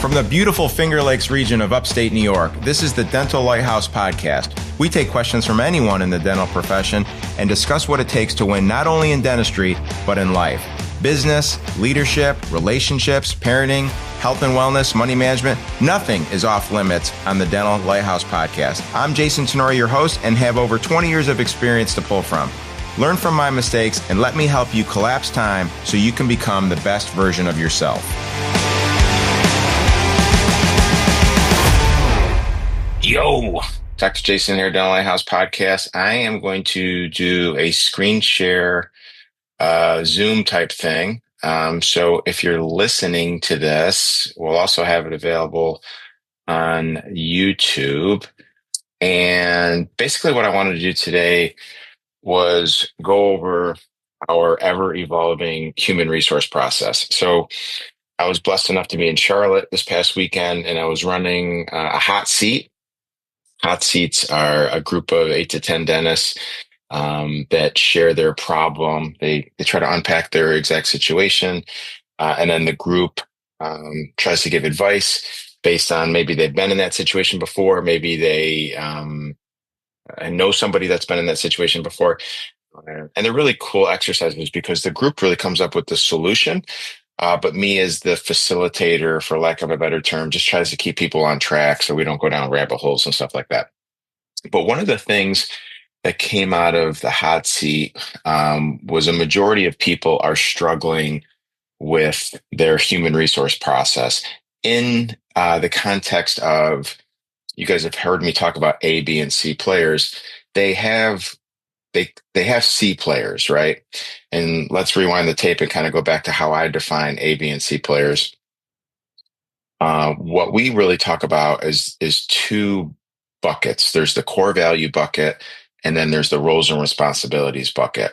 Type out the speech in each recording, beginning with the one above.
From the beautiful Finger Lakes region of upstate New York, this is the Dental Lighthouse Podcast. We take questions from anyone in the dental profession and discuss what it takes to win not only in dentistry, but in life. Business, leadership, relationships, parenting, health and wellness, money management, nothing is off limits on the Dental Lighthouse Podcast. I'm Jason Tenori, your host, and have over 20 years of experience to pull from. Learn from my mistakes and let me help you collapse time so you can become the best version of yourself. Yo, Dr. Jason here, Dental Lighthouse Podcast. I am going to do a screen share Zoom type thing. So if you're listening to this, we'll also have it available on YouTube. And basically what I wanted to do today was go over our ever-evolving human resource process. So I was blessed enough to be in Charlotte this past weekend, and I was running a hot seat. Hot seats are a group of 8 to 10 dentists that share their problem. They try to unpack their exact situation, and then the group tries to give advice based on maybe they've been in that situation before, maybe they know somebody that's been in that situation before. And they're really cool exercises because the group really comes up with the solution. But me as the facilitator, for lack of a better term, just tries to keep people on track so we don't go down rabbit holes and stuff like that. But one of the things that came out of the hot seat was a majority of people are struggling with their human resource process in the context of, you guys have heard me talk about A, B, and C players. They have C players, right? And let's rewind the tape and kind of go back to how I define A, B, and C players. What we really talk about is two buckets. There's the core value bucket, and then there's the roles and responsibilities bucket.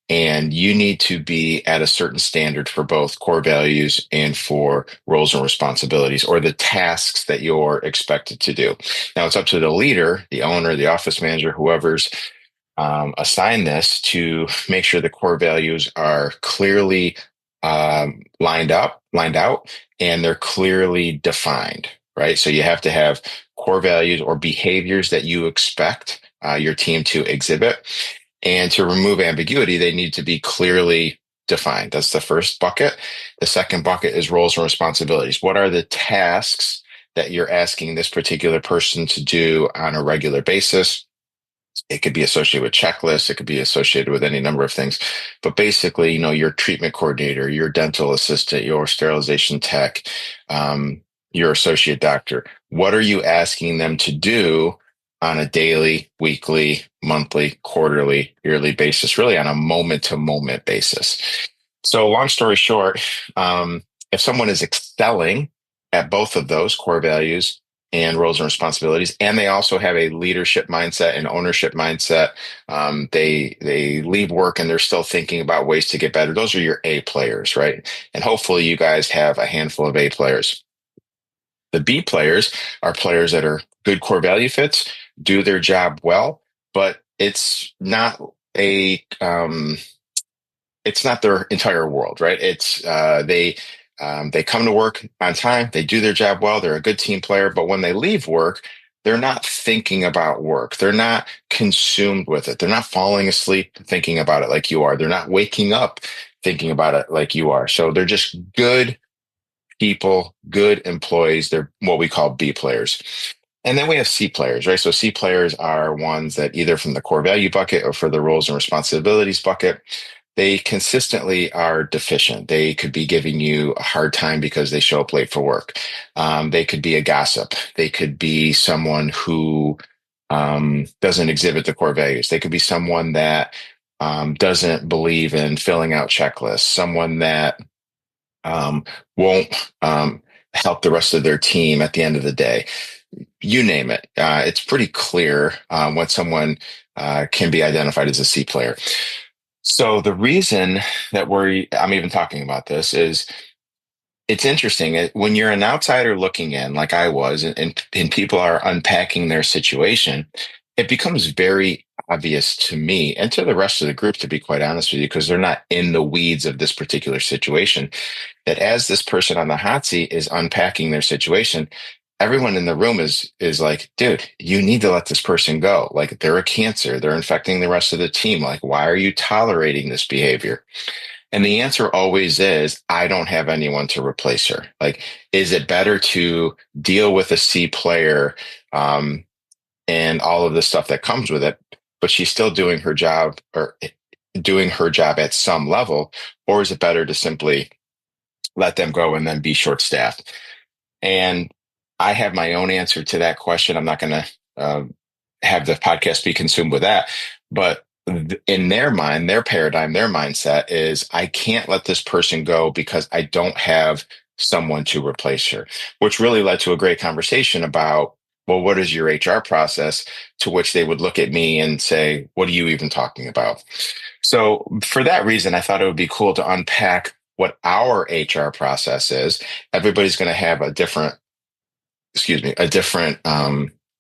And you need to be at a certain standard for both core values and for roles and responsibilities, or the tasks that you're expected to do. Now, it's up to the leader, the owner, the office manager, whoever's assign this, to make sure the core values are clearly lined out, and they're clearly defined, right? So you have to have core values or behaviors that you expect your team to exhibit. And to remove ambiguity, they need to be clearly defined. That's the first bucket. The second bucket is roles and responsibilities. What are the tasks that you're asking this particular person to do on a regular basis? It could be associated with checklists. It could be associated with any number of things. But basically, your treatment coordinator, your dental assistant, your sterilization tech, your associate doctor, what are you asking them to do on a daily, weekly, monthly, quarterly, yearly basis, really on a moment-to-moment basis? So long story short, if someone is excelling at both of those core values and roles and responsibilities, and they also have a leadership mindset and ownership mindset, they leave work and they're still thinking about ways to get better. Those are your A players, right? And hopefully you guys have a handful of A players. The B players are players that are good core value fits, do their job well, but it's not their entire world, right? It's they come to work on time, they do their job well, they're a good team player, but when they leave work, they're not thinking about work. They're not consumed with it. They're not falling asleep thinking about it like you are. They're not waking up thinking about it like you are. So they're just good people, good employees. They're what we call B players. And then we have C players, right? So C players are ones that either from the core value bucket or for the roles and responsibilities bucket, they consistently are deficient. They could be giving you a hard time because they show up late for work. They could be a gossip. They could be someone who doesn't exhibit the core values. They could be someone that doesn't believe in filling out checklists, someone that won't help the rest of their team at the end of the day. You name it. It's pretty clear when someone can be identified as a C player. So the reason that I'm even talking about this is it's interesting. When you're an outsider looking in, like I was, and people are unpacking their situation, it becomes very obvious to me and to the rest of the group, to be quite honest with you, because they're not in the weeds of this particular situation, that as this person on the hot seat is unpacking their situation, everyone in the room is like, dude, you need to let this person go. Like, they're a cancer, they're infecting the rest of the team. Like, why are you tolerating this behavior? And the answer always is, I don't have anyone to replace her. Like, is it better to deal with a C player, and all of the stuff that comes with it, but she's still doing her job, or doing her job at some level? Or is it better to simply let them go and then be short staffed? And I have my own answer to that question. I'm not going to have the podcast be consumed with that. But in their mind, their paradigm, their mindset is, I can't let this person go because I don't have someone to replace her, which really led to a great conversation about, well, what is your HR process? To which they would look at me and say, what are you even talking about? So for that reason, I thought it would be cool to unpack what our HR process is. Everybody's going to have a different, a different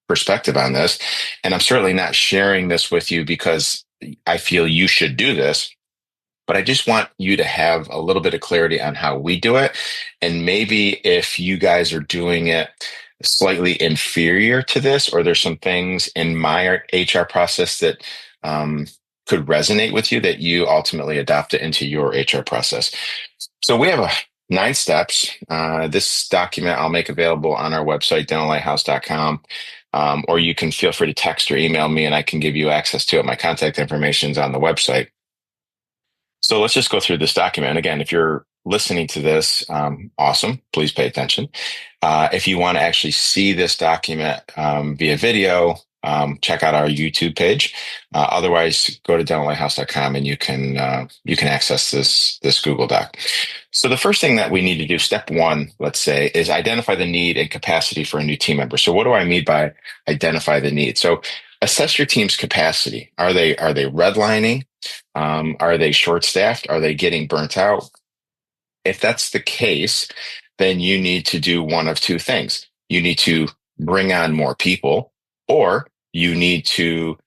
perspective on this. And I'm certainly not sharing this with you because I feel you should do this, but I just want you to have a little bit of clarity on how we do it. And maybe if you guys are doing it slightly inferior to this, or there's some things in my HR process that could resonate with you, that you ultimately adopt it into your HR process. So we have 9 steps. This document I'll make available on our website, dentallighthouse.com. Or you can feel free to text or email me and I can give you access to it. My contact information is on the website. So let's just go through this document. Again, if you're listening to this, awesome. Please pay attention. If you want to actually see this document via video, check out our YouTube page. Otherwise, go to dentallighthouse.com and you can access this Google Doc. So the first thing that we need to do, step 1, let's say, is identify the need and capacity for a new team member. So what do I mean by identify the need? So assess your team's capacity. Are they redlining? Are they short-staffed? Are they getting burnt out? If that's the case, then you need to do one of 2 things. You need to bring on more people, or you need to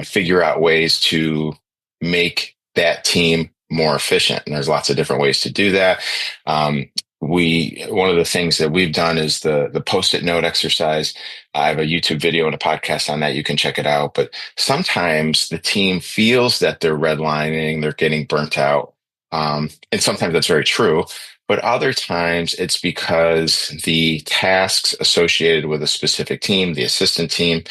figure out ways to make that team more efficient. And there's lots of different ways to do that. One of the things that we've done is the post-it note exercise. I have a YouTube video and a podcast on that. You can check it out. But sometimes the team feels that they're redlining, they're getting burnt out. And sometimes that's very true. But other times it's because the tasks associated with a specific team, the assistant team,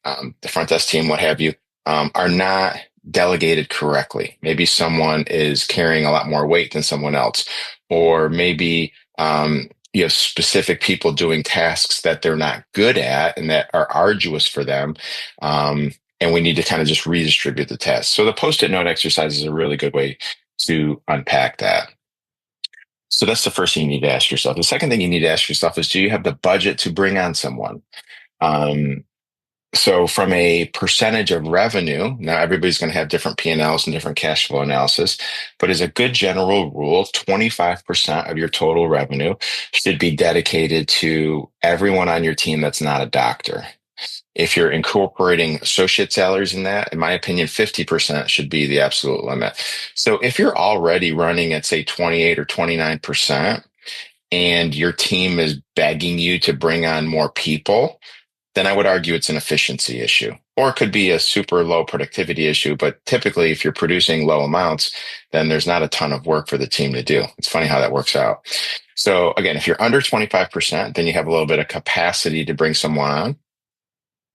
the front desk team, what have you, are not delegated correctly. Maybe someone is carrying a lot more weight than someone else, or maybe you have specific people doing tasks that they're not good at and that are arduous for them. And we need to kind of just redistribute the tasks. So the post-it note exercise is a really good way to unpack that. So that's the first thing you need to ask yourself. The second thing you need to ask yourself is, do you have the budget to bring on someone? So from a percentage of revenue, now everybody's going to have different P&Ls and different cash flow analysis, but as a good general rule, 25% of your total revenue should be dedicated to everyone on your team that's not a doctor. If you're incorporating associate salaries in that, in my opinion, 50% should be the absolute limit. So if you're already running at, say, 28 or 29%, and your team is begging you to bring on more people, then I would argue it's an efficiency issue, or it could be a super low productivity issue. But typically, if you're producing low amounts, then there's not a ton of work for the team to do. It's funny how that works out. So again, if you're under 25%, then you have a little bit of capacity to bring someone on.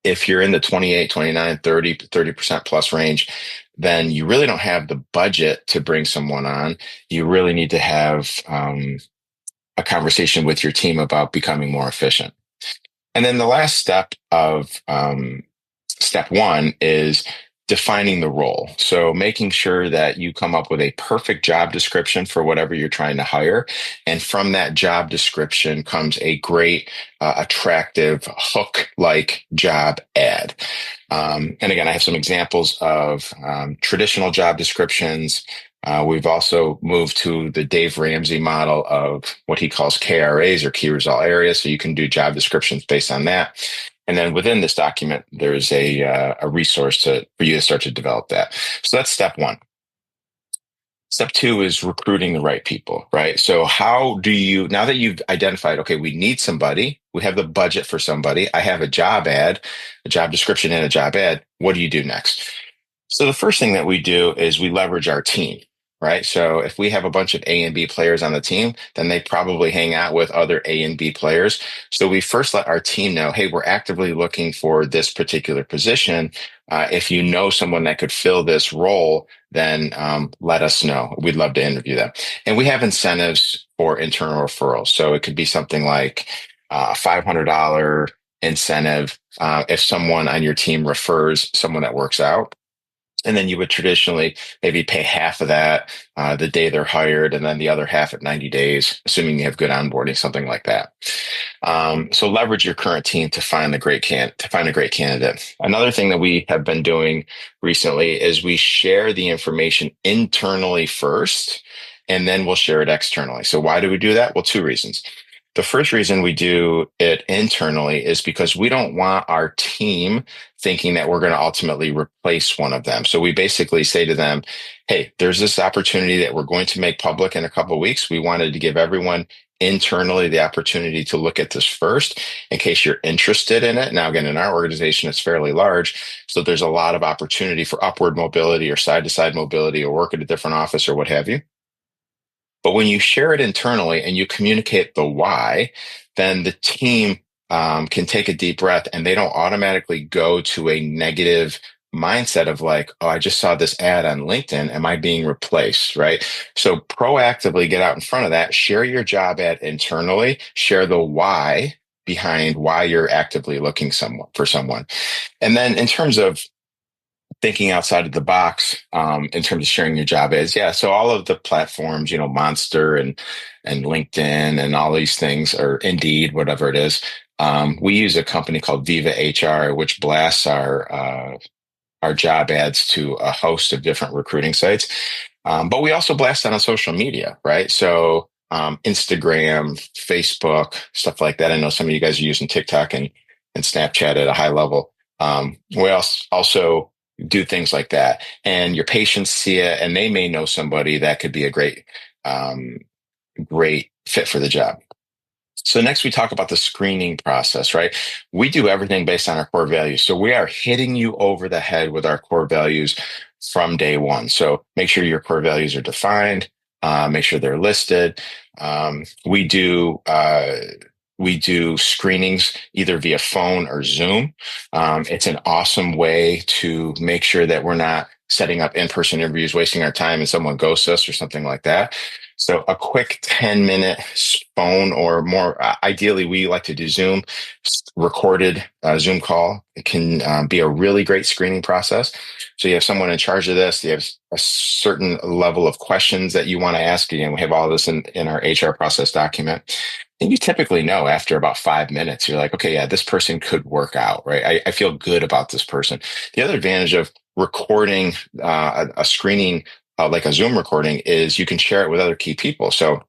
If you're in the 28, 29, 30% plus range, then you really don't have the budget to bring someone on. You really need to have a conversation with your team about becoming more efficient. And then the last step of step 1 is defining the role. So making sure that you come up with a perfect job description for whatever you're trying to hire. And from that job description comes a great, attractive, hook-like job ad. And again, I have some examples of traditional job descriptions. We've also moved to the Dave Ramsey model of what he calls KRAs, or key result areas. So you can do job descriptions based on that. And then within this document, there's a resource for you to start to develop that. So that's step one. Step two is recruiting the right people, right? So how do you, now that you've identified, okay, we need somebody, we have the budget for somebody, I have a job ad, a job description and a job ad, what do you do next? So the first thing that we do is we leverage our team, right? So if we have a bunch of A and B players on the team, then they probably hang out with other A and B players. So we first let our team know, hey, we're actively looking for this particular position. If you know someone that could fill this role, then let us know. We'd love to interview them. And we have incentives for internal referrals. So it could be something like a $500 incentive if someone on your team refers someone that works out. And then you would traditionally maybe pay half of that the day they're hired, and then the other half at 90 days, assuming you have good onboarding, something like that. So leverage your current team to find to find a great candidate. Another thing that we have been doing recently is we share the information internally first, and then we'll share it externally. So why do we do that? Well, two reasons. The first reason we do it internally is because we don't want our team thinking that we're going to ultimately replace one of them. So we basically say to them, hey, there's this opportunity that we're going to make public in a couple of weeks. We wanted to give everyone internally the opportunity to look at this first in case you're interested in it. Now, again, in our organization, it's fairly large. So there's a lot of opportunity for upward mobility or side to side mobility or work at a different office or what have you. But when you share it internally and you communicate the why, then the team can take a deep breath and they don't automatically go to a negative mindset of like, oh, I just saw this ad on LinkedIn. Am I being replaced? Right. So proactively get out in front of that, share your job ad internally, share the why behind why you're actively looking for someone. And then in terms of thinking outside of the box in terms of sharing your job ads. Yeah. So all of the platforms, Monster and LinkedIn and all these things, or Indeed, whatever it is. We use a company called Viva HR, which blasts our job ads to a host of different recruiting sites. But we also blast that on social media, right? So Instagram, Facebook, stuff like that. I know some of you guys are using TikTok and Snapchat at a high level. We also do things like that, and your patients see it, and they may know somebody that could be a great fit for the job. So next we talk about the screening process, right? We do everything based on our core values. So we are hitting you over the head with our core values from day one. So make sure your core values are defined, make sure they're listed. We do screenings either via phone or Zoom. It's an awesome way to make sure that we're not setting up in-person interviews, wasting our time, and someone ghosts us or something like that. So a quick 10-minute phone or more, ideally, we like to do Zoom, recorded Zoom call. It can be a really great screening process. So you have someone in charge of this. You have a certain level of questions that you want to ask. Again, we have all this in our HR process document. And you typically know after about 5 minutes, you're like, okay, yeah, this person could work out, right? I feel good about this person. The other advantage of recording a screening like a Zoom recording is you can share it with other key people. So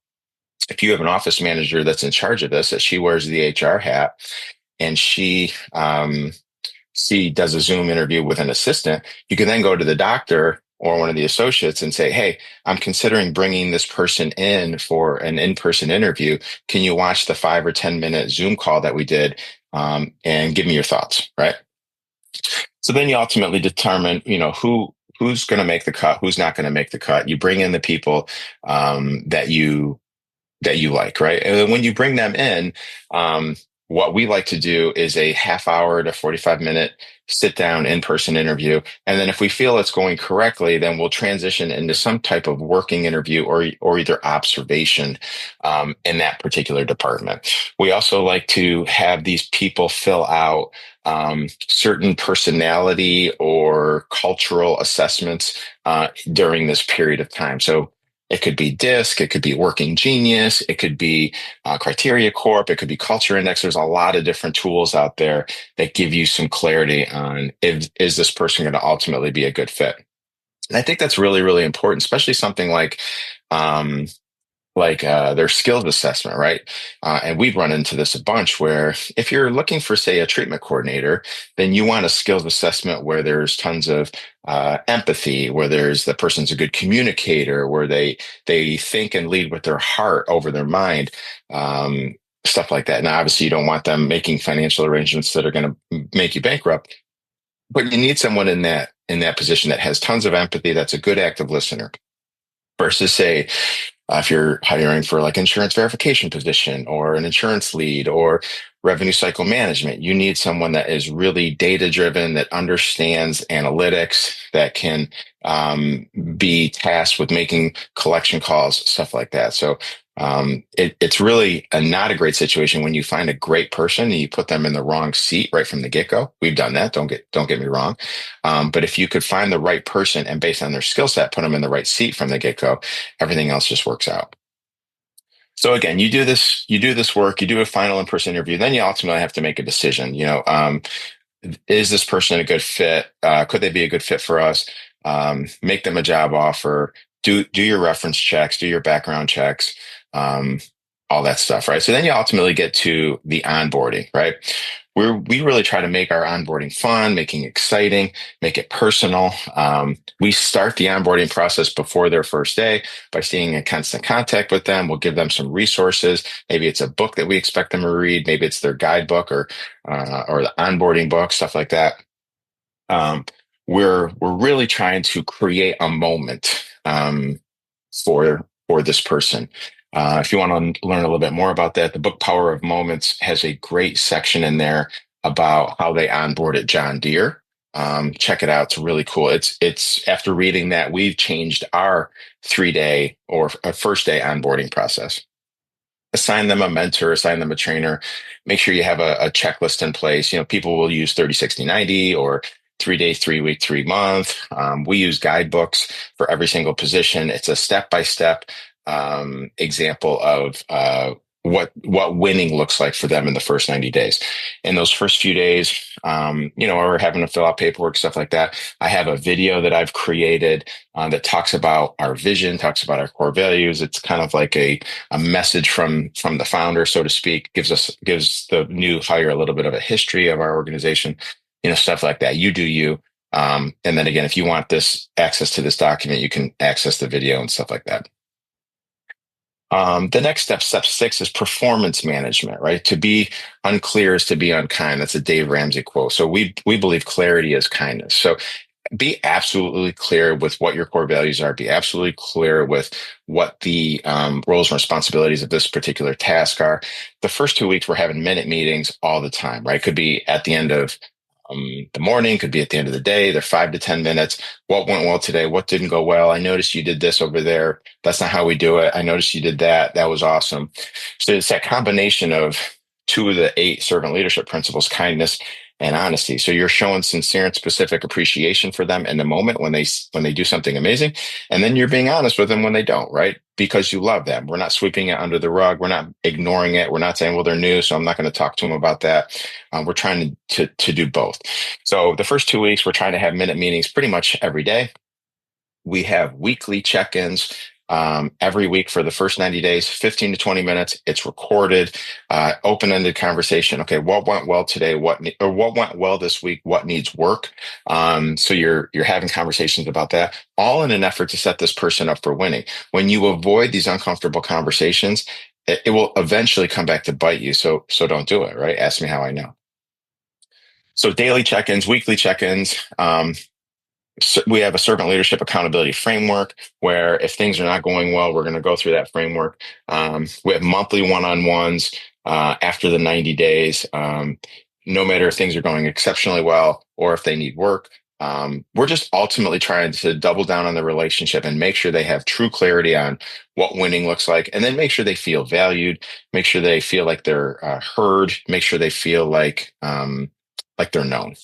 if you have an office manager that's in charge of this, that she wears the HR hat and she does a Zoom interview with an assistant, you can then go to the doctor or one of the associates and say, hey, I'm considering bringing this person in for an in-person interview. Can you watch the 5 or 10 minute Zoom call that we did and give me your thoughts, right? So then you ultimately determine, who's going to make the cut, who's not going to make the cut. You bring in the people that you like, right? And then when you bring them in, what we like to do is a half hour to 45-minute sit down in-person interview. And then if we feel it's going correctly, then we'll transition into some type of working interview or either observation in that particular department. We also like to have these people fill out certain personality or cultural assessments during this period of time. So it could be DISC, it could be Working Genius, it could be Criteria Corp, it could be Culture Index. There's a lot of different tools out there that give you some clarity on is this person going to ultimately be a good fit. And I think that's really, really important, especially something like their skills assessment, right? And we've run into this a bunch where if you're looking for, say, a treatment coordinator, then you want a skills assessment where there's tons of empathy, where there's the person's a good communicator, where they think and lead with their heart over their mind, stuff like that. Now, obviously, you don't want them making financial arrangements that are going to make you bankrupt, but you need someone in that position that has tons of empathy, that's a good active listener versus say if you're hiring for like insurance verification position or an insurance lead or revenue cycle management, you need someone that is really data driven, that understands analytics, that can be tasked with making collection calls, stuff like that. So it's really not a great situation when you find a great person and you put them in the wrong seat right from the get-go. We've done that. Don't get me wrong. But if you could find the right person and based on their skill set, put them in the right seat from the get-go, everything else just works out. So again, you do this work, you do a final in-person interview, then you ultimately have to make a decision. Is this person a good fit? Could they be a good fit for us? Make them a job offer. Do your reference checks, do your background checks, um, all that stuff, right? So then you ultimately get to the onboarding, right? We really try to make our onboarding fun, making it exciting, make it personal. We start the onboarding process before their first day by staying in constant contact with them. We'll give them some resources. Maybe it's a book that we expect them to read. Maybe it's their guidebook or the onboarding book, stuff like that. Um, we're really trying to create a moment for this person. If you want to learn a little bit more about that, the book Power of Moments has a great section in there about how they onboarded John Deere. Check it out; it's really cool. It's after reading that, we've changed our 3 day or a first day onboarding process. Assign them a mentor, assign them a trainer, make sure you have a checklist in place. People will use 30, 60, 90 or 3 day, 3 week, 3 month. We use guidebooks for every single position. It's a step-by-step example of what winning looks like for them in the first 90 days. In those first few days, or having to fill out paperwork, stuff like that. I have a video that I've created that talks about our vision, talks about our core values. It's kind of like a message from the founder, so to speak, gives the new hire a little bit of a history of our organization, stuff like that. You do you. And then again, if you want this access to this document, you can access the video and stuff like that. The next step 6, is performance management, right? To be unclear is to be unkind. That's a Dave Ramsey quote. So we believe clarity is kindness. So be absolutely clear with what your core values are. Be absolutely clear with what the roles and responsibilities of this particular task are. The first 2 weeks, we're having minute meetings all the time, right? Could be at the end of the morning, could be at the end of the day. They're 5 to 10 minutes. What went well today? What didn't go well? I noticed you did this over there. That's not how we do it. I noticed you did that. That was awesome. So it's that combination of two of the 8 servant leadership principles, kindness and honesty. So you're showing sincere and specific appreciation for them in the moment when they do something amazing, and then you're being honest with them when they don't, right? Because you love them. We're not sweeping it under the rug. We're not ignoring it. We're not saying, well, they're new, so I'm not going to talk to them about that. We're trying to do both. So the first 2 weeks, we're trying to have minute meetings pretty much every day. We have weekly check-ins every week for the first 90 days, 15 to 20 minutes. It's recorded, open-ended conversation. Okay, what went well today? What went well this week? What needs work? So you're having conversations about that, all in an effort to set this person up for winning. When you avoid these uncomfortable conversations, it will eventually come back to bite you. So don't do it, right? Ask me how I know. So daily check-ins, weekly check-ins. So we have a servant leadership accountability framework where if things are not going well, we're going to go through that framework. We have monthly one-on-ones after the 90 days. No matter if things are going exceptionally well or if they need work. We're just ultimately trying to double down on the relationship and make sure they have true clarity on what winning looks like, and then make sure they feel valued, make sure they feel like they're heard, make sure they feel like they're known.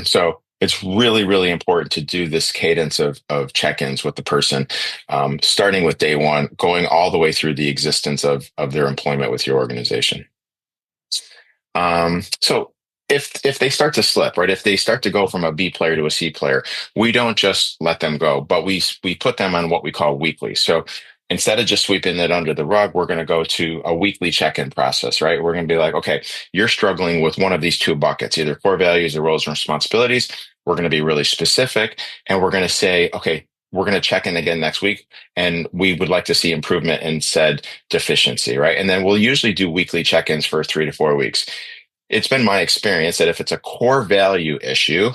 So it's really, really important to do this cadence of check-ins with the person, starting with day one, going all the way through the existence of their employment with your organization. So if they start to slip, right? If they start to go from a B player to a C player, we don't just let them go, but we put them on what we call weekly. So instead of just sweeping it under the rug, we're going to go to a weekly check-in process, right? We're going to be like, okay, you're struggling with one of these two buckets, either core values or roles and responsibilities. We're going to be really specific, and we're going to say, okay, we're going to check in again next week, and we would like to see improvement in said deficiency, right? And then we'll usually do weekly check-ins for 3 to 4 weeks. It's been my experience that if it's a core value issue,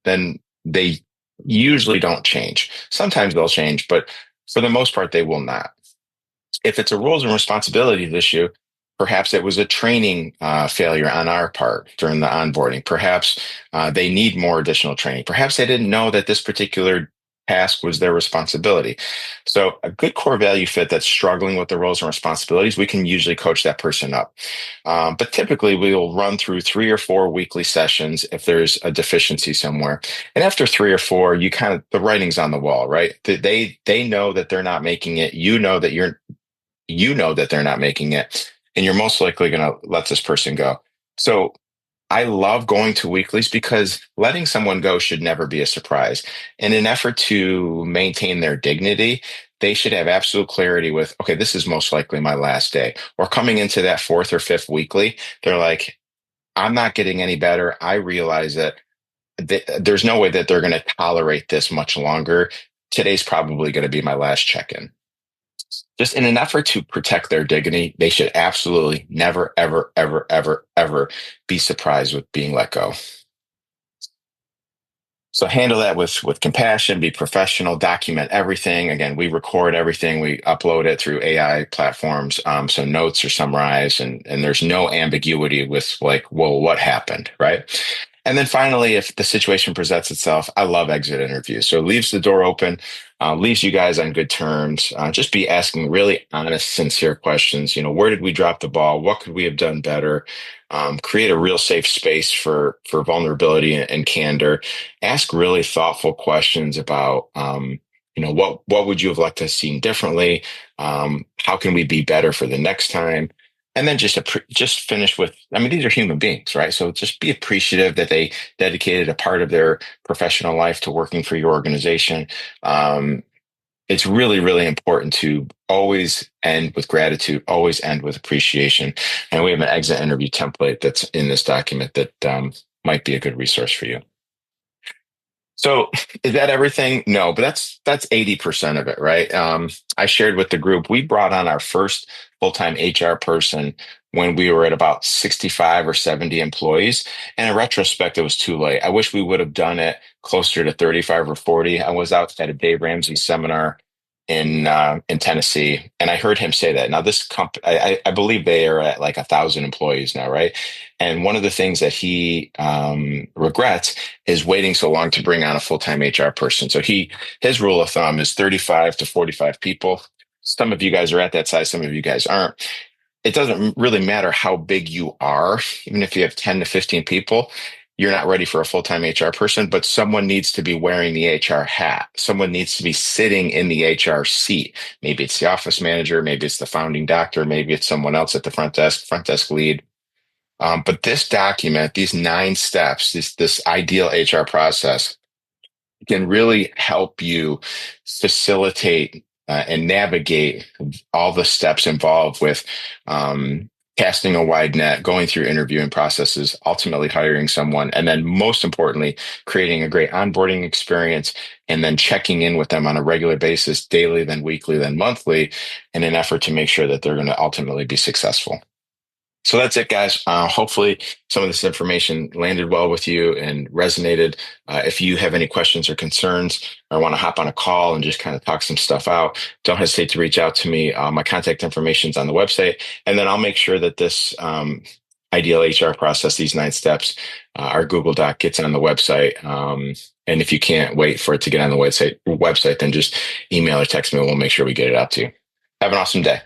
then they usually don't change. Sometimes they'll change, but for the most part, they will not. If it's a roles and responsibilities issue, perhaps it was a training failure on our part during the onboarding. Perhaps they need more additional training. Perhaps they didn't know that this particular task was their responsibility. So a good core value fit that's struggling with the roles and responsibilities, we can usually coach that person up. But typically we'll run through 3 or 4 weekly sessions if there's a deficiency somewhere. And after 3 or 4, you kind of, the writing's on the wall, right? They know that they're not making it. You know that they're not making it, and you're most likely going to let this person go. So I love going to weeklies because letting someone go should never be a surprise. In an effort to maintain their dignity, they should have absolute clarity with, okay, this is most likely my last day. Or coming into that 4th or 5th weekly, they're like, I'm not getting any better. I realize that there's no way that they're going to tolerate this much longer. Today's probably going to be my last check-in. Just in an effort to protect their dignity, they should absolutely never, ever, ever, ever, ever be surprised with being let go. So handle that with compassion, be professional, document everything. Again, we record everything. We upload it through AI platforms. So notes are summarized, and there's no ambiguity with like, well, what happened, right? And then finally, if the situation presents itself, I love exit interviews. So it leaves the door open, leaves you guys on good terms. Just be asking really honest, sincere questions. Where did we drop the ball? What could we have done better? Create a real safe space for vulnerability and candor. Ask really thoughtful questions about, what would you have liked to have seen differently? How can we be better for the next time? And then just finish with, these are human beings, right? So just be appreciative that they dedicated a part of their professional life to working for your organization. It's really, really important to always end with gratitude, always end with appreciation. And we have an exit interview template that's in this document that might be a good resource for you. So is that everything? No, but that's 80% of it, right? I shared with the group, we brought on our first full-time HR person when we were at about 65 or 70 employees. And in retrospect, it was too late. I wish we would have done it closer to 35 or 40. I was out at a Dave Ramsey seminar in Tennessee, and I heard him say that. Now, this company, I believe they are at like 1,000 employees now, right? And one of the things that he regrets is waiting so long to bring on a full-time HR person. So his rule of thumb is 35 to 45 people. Some of you guys are at that size, some of you guys aren't. It doesn't really matter how big you are, even if you have 10 to 15 people. You're not ready for a full-time HR person, but someone needs to be wearing the HR hat. Someone needs to be sitting in the HR seat. Maybe it's the office manager, maybe it's the founding doctor, maybe it's someone else at the front desk lead. But this document, these 9 steps, this ideal HR process can really help you facilitate and navigate all the steps involved with casting a wide net, going through interviewing processes, ultimately hiring someone, and then most importantly, creating a great onboarding experience, and then checking in with them on a regular basis, daily, then weekly, then monthly, in an effort to make sure that they're going to ultimately be successful. So that's it, guys. Hopefully some of this information landed well with you and resonated. If you have any questions or concerns or want to hop on a call and just kind of talk some stuff out, don't hesitate to reach out to me. My contact information is on the website. And then I'll make sure that this ideal HR process, these 9 steps, our Google Doc gets on the website. And if you can't wait for it to get on the website, then just email or text me and we'll make sure we get it out to you. Have an awesome day.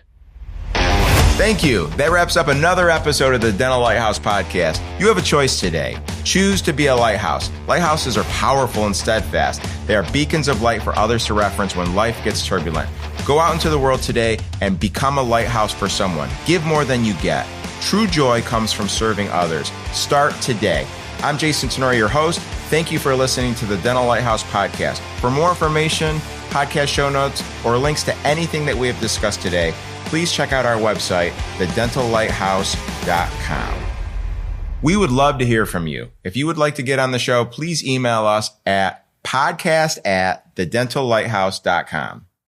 Thank you. That wraps up another episode of the Dental Lighthouse Podcast. You have a choice today. Choose to be a lighthouse. Lighthouses are powerful and steadfast. They are beacons of light for others to reference when life gets turbulent. Go out into the world today and become a lighthouse for someone. Give more than you get. True joy comes from serving others. Start today. I'm Jason Tenori, your host. Thank you for listening to the Dental Lighthouse Podcast. For more information, podcast show notes, or links to anything that we have discussed today, please check out our website, thedentallighthouse.com. We would love to hear from you. If you would like to get on the show, please email us at podcast@thedentallighthouse.com.